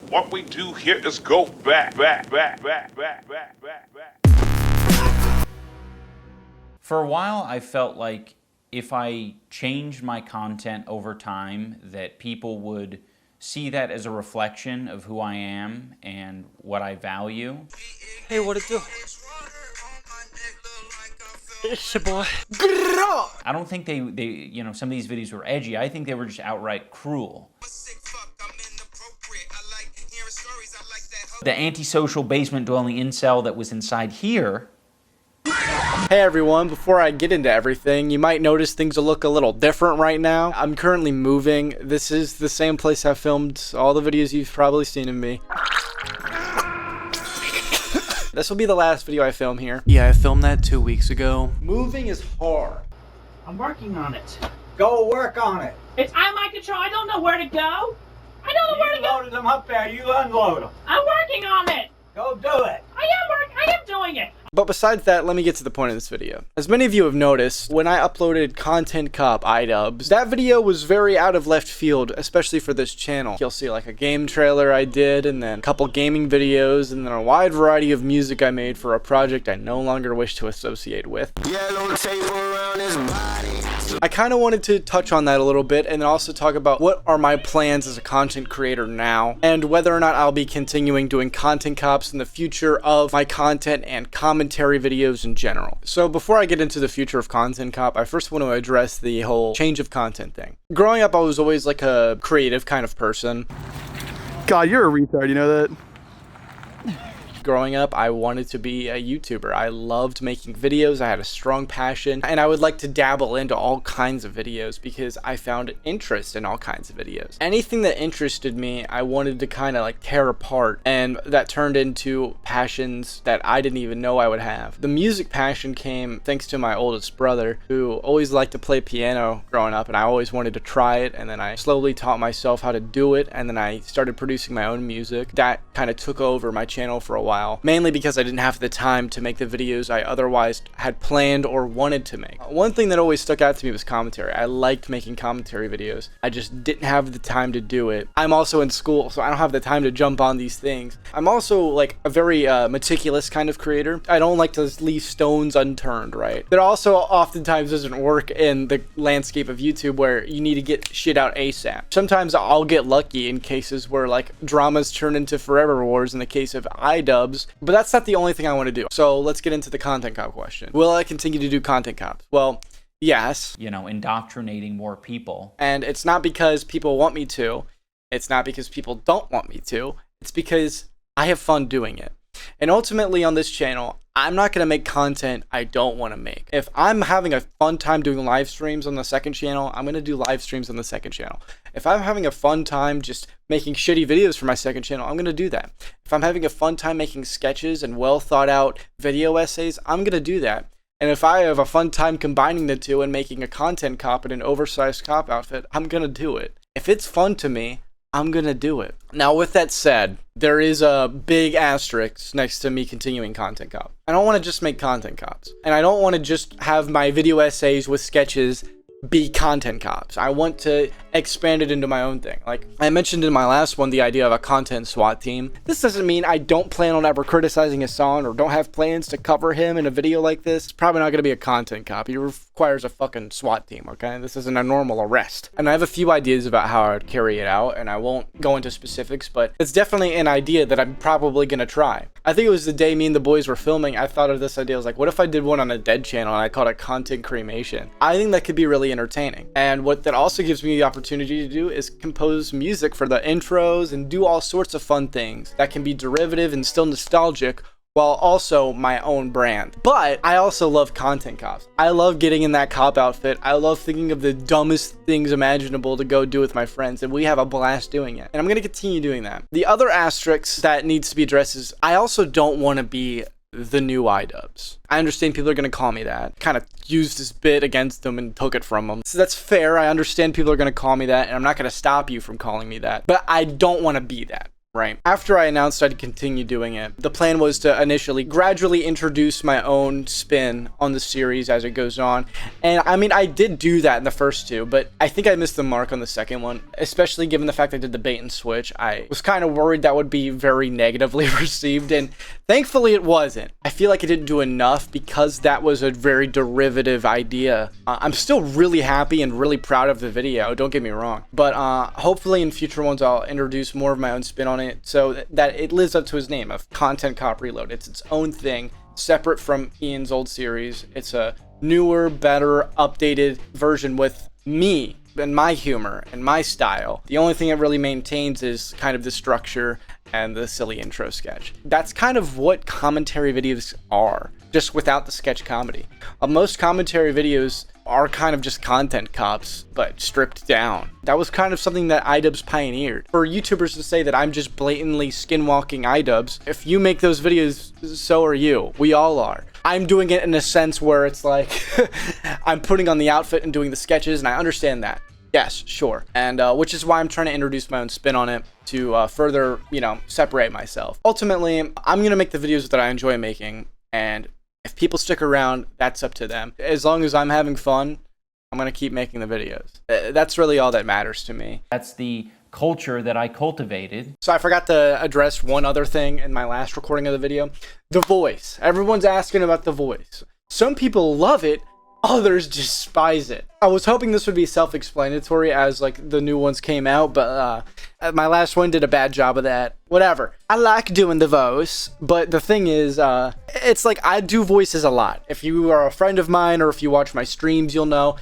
What we do here is go back. For a while, I felt like if I changed my content over time, that people would see that as a reflection of who I am and what I value. Hey, what it do? It's your boy. I don't think they, you know, some of these videos were edgy. I think they were just outright cruel. The antisocial basement-dwelling incel that was inside here. Hey everyone, before I get into everything, you might notice things will look a little different right now. I'm currently moving. This is the same place I filmed all the videos you've probably seen of me. This will be the last video I film here. Yeah, I filmed that 2 weeks ago. Moving is hard. I'm working on it. Go work on it. It's out of my control. I don't know where to go. I don't know where to You go. loaded them up there. You unload them. I'm working on it. Go do it. I am doing it. But besides that, let me get to the point of this video. As many of you have noticed, when I uploaded Content Cop iDubbbz, that video was very out of left field, especially for this channel. You'll see like a game trailer I did, and then a couple gaming videos, and then a wide variety of music I made for a project I no longer wish to associate with. Yellow tape around his body. I kind of wanted to touch on that a little bit, and then also talk about what are my plans as a content creator now, and whether or not I'll be continuing doing Content Cops in the future of my content and commentary videos in general. So before I get into the future of Content Cop, I first want to address the whole change of content thing. Growing up, I was always like a creative kind of person. God, you're a retard, you know that? Growing up, I wanted to be a YouTuber. I loved making videos. I had a strong passion, and I would like to dabble into all kinds of videos because I found interest in all kinds of videos. Anything that interested me, I wanted to kind of like tear apart, and that turned into passions that I didn't even know I would have. The music passion came thanks to my oldest brother, who always liked to play piano growing up, and I always wanted to try it, and then I slowly taught myself how to do it, and then I started producing my own music. That kind of took over my channel for a while. Mainly because I didn't have the time to make the videos I otherwise had planned or wanted to make. One thing that always stuck out to me was commentary. I liked making commentary videos. I just didn't have the time to do it. I'm also in school, so I don't have the time to jump on these things. I'm also like a very meticulous kind of creator. I don't like to leave stones unturned, right? That also oftentimes doesn't work in the landscape of YouTube where you need to get shit out ASAP. Sometimes I'll get lucky in cases where like dramas turn into forever wars in the case of iDubbbz. But that's not the only thing I want to do. So let's get into the Content Cop question. Will I continue to do Content Cops? Well, yes. You know, indoctrinating more people. And it's not because people want me to. It's not because people don't want me to. It's because I have fun doing it. And ultimately on this channel, I'm not going to make content I don't want to make. If I'm having a fun time doing live streams on the second channel, I'm going to do live streams on the second channel. If I'm having a fun time just making shitty videos for my second channel, I'm going to do that. If I'm having a fun time making sketches and well thought out video essays, I'm going to do that. And if I have a fun time combining the two and making a content cop in an oversized cop outfit, I'm going to do it. If it's fun to me, I'm gonna do it. Now, with that said, there is a big asterisk next to me continuing Content Cop. I don't want to just make Content Cops. And I don't want to just have my video essays with sketches be Content Cops. I want to expand it into my own thing. Like I mentioned in my last one, the idea of a content SWAT team. This doesn't mean I don't plan on ever criticizing a song or don't have plans to cover him in a video like this. It's probably not going to be a content cop. He requires a fucking SWAT team, okay? This isn't a normal arrest. And I have a few ideas about how I would carry it out, and I won't go into specifics, but it's definitely an idea that I'm probably going to try. I think it was the day me and the boys were filming, I thought of this idea. I was like, what if I did one on a dead channel and I called it Content Cremation? I think that could be really entertaining. And what that also gives me the opportunity to do is compose music for the intros and do all sorts of fun things that can be derivative and still nostalgic while also my own brand. But I also love content cops. I love getting in that cop outfit. I love thinking of the dumbest things imaginable to go do with my friends, and we have a blast doing it. And I'm going to continue doing that. The other asterisk that needs to be addressed is I also don't want to be the new iDubbbz. I understand people are going to call me that. Kind of used this bit against them and took it from them. So that's fair. I understand people are going to call me that, and I'm not going to stop you from calling me that. But I don't want to be that. right? After I announced I'd continue doing it, the plan was to initially gradually introduce my own spin on the series as it goes on. And I mean, I did do that in the first two, but I think I missed the mark on the second one, especially given the fact I did the bait and switch. I was kind of worried that would be very negatively received, and thankfully it wasn't. I feel like I didn't do enough because that was a very derivative idea. I'm still really happy and really proud of the video, don't get me wrong, but hopefully in future ones I'll introduce more of my own spin on it so that it lives up to his name of Content Cop Reload. It's its own thing, separate from Ian's old series. It's a newer, better, updated version with me and my humor and my style. The only thing it really maintains is kind of the structure and the silly intro sketch. That's kind of what commentary videos are, just without the sketch comedy. Most commentary videos are kind of just content cops, but stripped down. That was kind of something that iDubbbz pioneered. For YouTubers to say that I'm just blatantly skinwalking iDubbbz, if you make those videos, so are you. We all are. I'm doing it in a sense where it's like, I'm putting on the outfit and doing the sketches, and I understand that. Yes, sure. And which is why I'm trying to introduce my own spin on it to further, separate myself. Ultimately, I'm going to make the videos that I enjoy making, and if people stick around, that's up to them. As long as I'm having fun, I'm going to keep making the videos. That's really all that matters to me. That's the culture that I cultivated. So I forgot to address one other thing in my last recording of the video. The voice. Everyone's asking about the voice. Some people love it, others despise it. I was hoping this would be self-explanatory as like the new ones came out, but my last one did a bad job of that. Whatever. I like doing the voice, but the thing is, it's like I do voices a lot. If you are a friend of mine or if you watch my streams, you'll know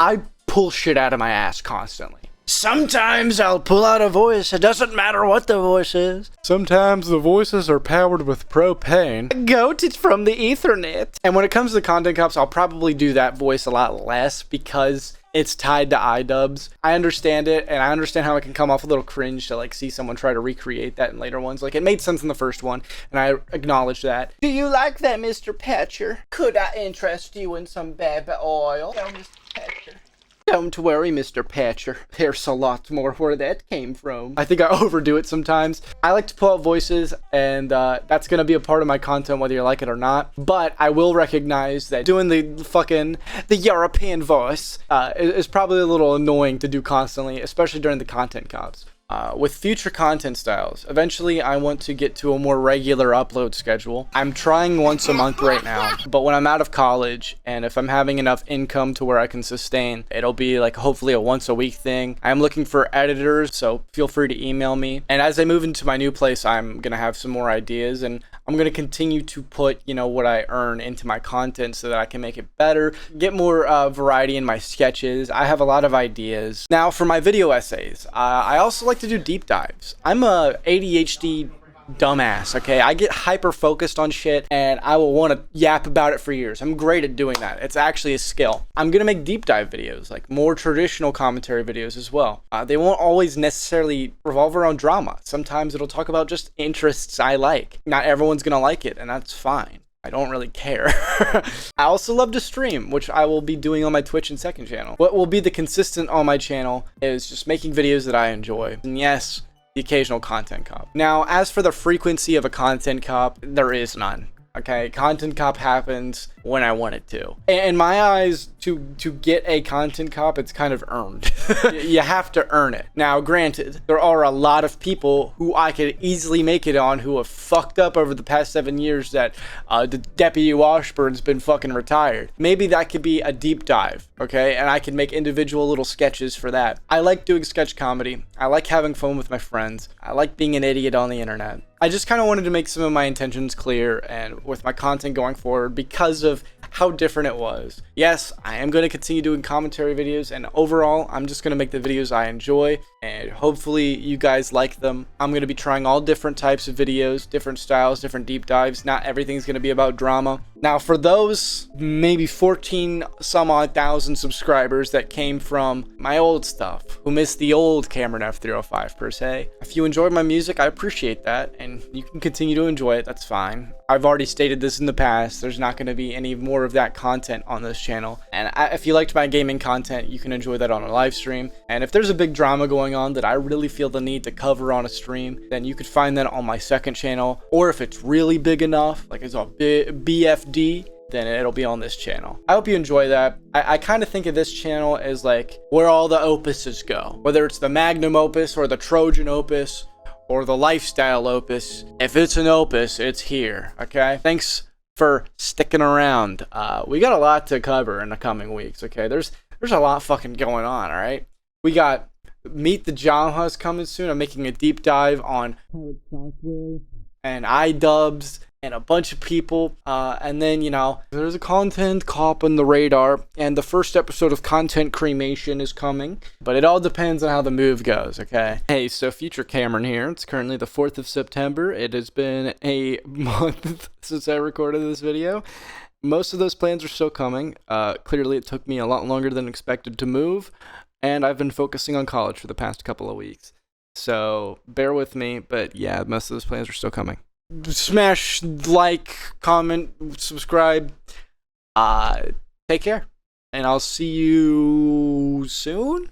I pull shit out of my ass constantly. Sometimes I'll pull out a voice. It doesn't matter what the voice is. Sometimes the voices are powered with propane. Goat, it's from the Ethernet. And when it comes to content cops, I'll probably do that voice a lot less because it's tied to iDubbbz. I understand it, and I understand how it can come off a little cringe to like see someone try to recreate that in later ones. Like, it made sense in the first one, and I acknowledge that. Do you like that, Mr. Patcher? Could I interest you in some baby oil? No, Mr. Patcher. Don't worry, Mr. Patcher. There's a lot more where that came from. I think I overdo it sometimes. I like to pull out voices, and that's gonna be a part of my content whether you like it or not. But I will recognize that doing the European voice is probably a little annoying to do constantly, especially during the content cops. With future content styles, eventually I want to get to a more regular upload schedule. I'm trying once a month right now, but when I'm out of college and if I'm having enough income to where I can sustain, it'll be like hopefully a once a week thing. I'm looking for editors, so feel free to email me. And as I move into my new place, I'm gonna have some more ideas, and I'm gonna continue to put, what I earn into my content so that I can make it better, get more variety in my sketches. I have a lot of ideas. Now for my video essays, I also like to do deep dives. I'm a ADHD dumbass, okay? I get hyper focused on shit and I will want to yap about it for years. I'm great at doing that. It's actually a skill. I'm gonna make deep dive videos, like more traditional commentary videos as well. They won't always necessarily revolve around drama. Sometimes it'll talk about just interests I like. Not everyone's gonna like it, and that's fine. I don't really care. I also love to stream, which I will be doing on my Twitch and second channel. What will be the consistent on my channel is just making videos that I enjoy. And yes, the occasional content cop. Now, as for the frequency of a content cop, there is none. Okay, content cop happens when I want it to. In my eyes, to get a content cop, it's kind of earned. You have to earn it. Now, granted, there are a lot of people who I could easily make it on who have fucked up over the past 7 years that the Deputy Washburn's been fucking retired. Maybe that could be a deep dive, okay? And I could make individual little sketches for that. I like doing sketch comedy. I like having fun with my friends. I like being an idiot on the internet. I just kind of wanted to make some of my intentions clear and with my content going forward because of how different it was. Yes, I am going to continue doing commentary videos, and overall, I'm just going to make the videos I enjoy, and hopefully you guys like them. I'm going to be trying all different types of videos, different styles, different deep dives. Not everything's going to be about drama. Now, for those maybe 14 some odd thousand subscribers that came from my old stuff, who missed the old cameronf305 per se, if you enjoyed my music, I appreciate that, and you can continue to enjoy it, that's fine. I've already stated this in the past, there's not going to be any more of that content on this channel, and if you liked my gaming content, you can enjoy that on a live stream, and if there's a big drama going on that I really feel the need to cover on a stream, then you could find that on my second channel, or if it's really big enough, like it's a BFD, then it'll be on this channel. I hope you enjoy that. I kind of think of this channel as like where all the opuses go, whether it's the magnum opus or the Trojan opus or the lifestyle opus. If it's an opus, it's here, okay? Thanks for sticking around. We got a lot to cover in the coming weeks, okay? There's a lot fucking going on, all right? We got Meet the Yahyed coming soon. I'm making a deep dive on software and iDubbbz and a bunch of people, and then, you know, there's a content cop on the radar, and the first episode of Content Cremation is coming, but it all depends on how the move goes, okay? Hey, so future Cameron here. It's currently the 4th of September. It has been a month since I recorded this video. Most of those plans are still coming. Clearly it took me a lot longer than expected to move, and I've been focusing on college for the past couple of weeks. So bear with me, but yeah, most of those plans are still coming. Smash like, comment, subscribe. Take care, and I'll see you soon.